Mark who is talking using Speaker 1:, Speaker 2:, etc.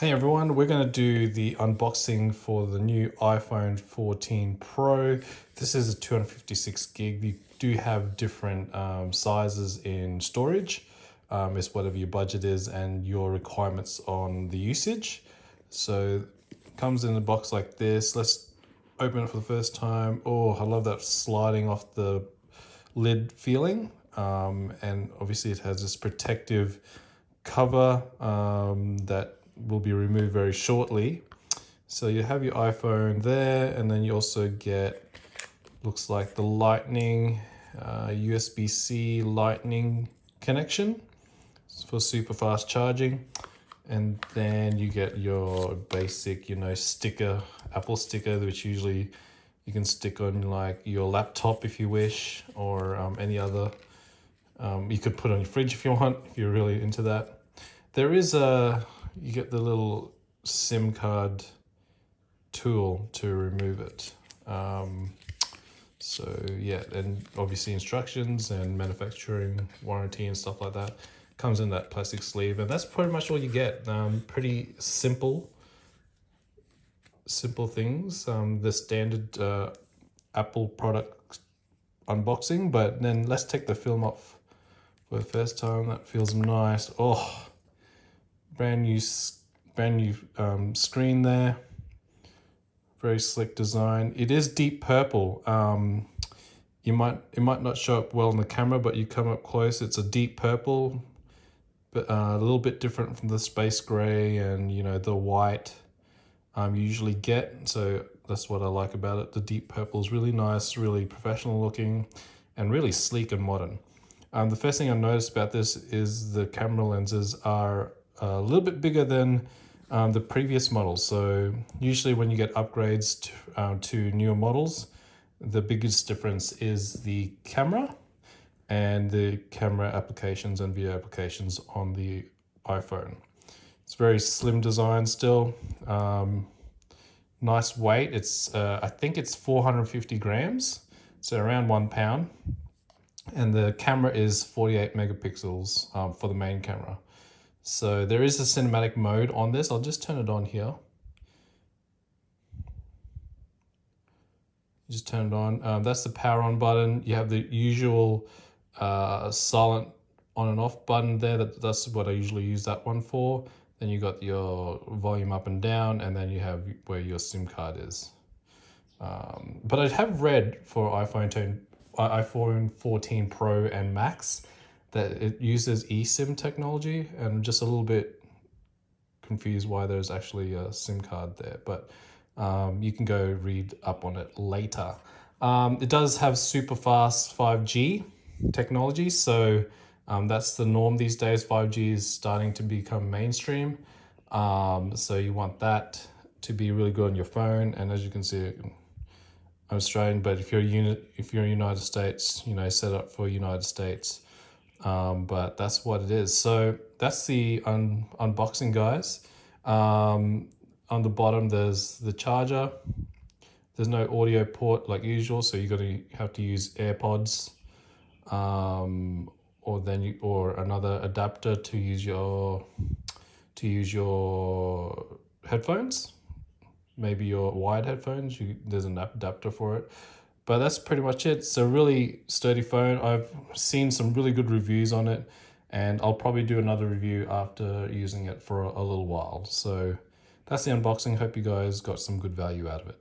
Speaker 1: Hey everyone, we're going to do the unboxing for the new iPhone 14 Pro. This is a 256 gig. You do have different sizes in storage. It's whatever your budget is and your requirements on the usage. So it comes in a box like this. Let's open it for the first time. Oh, I love that sliding off the lid feeling. And obviously it has this protective cover that will be removed very shortly. So you have your iPhone there, and then you also get, looks like the lightning, USB-C lightning connection for super fast charging. And then you get your basic, sticker, Apple sticker, which usually you can stick on like your laptop if you wish, or any other. You could put on your fridge if you want, if you're really into that. There is you get the little SIM card tool to remove it. So yeah, and obviously instructions and manufacturing warranty and stuff like that comes in that plastic sleeve, and that's pretty much all you get. Pretty simple things. The standard Apple product unboxing, but then let's take the film off for the first time. That feels nice. Oh, brand new screen there. Very slick design. It is deep purple. It might not show up well in the camera, but you come up close, it's a deep purple, but a little bit different from the space gray and the white you usually get. So that's what I like about it. The deep purple is really nice, really professional looking, and really sleek and modern. The first thing I noticed about this is the camera lenses are a little bit bigger than the previous models. So usually when you get upgrades to newer models, the biggest difference is the camera and the camera applications and video applications on the iPhone. It's very slim design still. Nice weight. It's I think it's 450 grams, so around 1 pound. And the camera is 48 megapixels for the main camera. So there is a cinematic mode on this. I'll just turn it on here. Just turn it on. That's the power on button. You have the usual silent on and off button there. That's what I usually use that one for. Then you got your volume up and down, and then you have where your SIM card is. But I have read for iPhone 14 Pro and Max that it uses eSIM technology, and I'm just a little bit confused why there's actually a SIM card there, but you can go read up on it later. It does have super fast 5G technology, so that's the norm these days. 5G is starting to become mainstream, so you want that to be really good on your phone. And as you can see, I'm Australian, but if you're United States, set up for United States. But that's what it is. So that's the unboxing, guys. On the bottom, there's the charger. There's no audio port like usual, so you have to use AirPods, or another adapter to use your headphones. Maybe your wired headphones. There's an adapter for it. But that's pretty much it. It's a really sturdy phone. I've seen some really good reviews on it, and I'll probably do another review after using it for a little while. So that's the unboxing. Hope you guys got some good value out of it.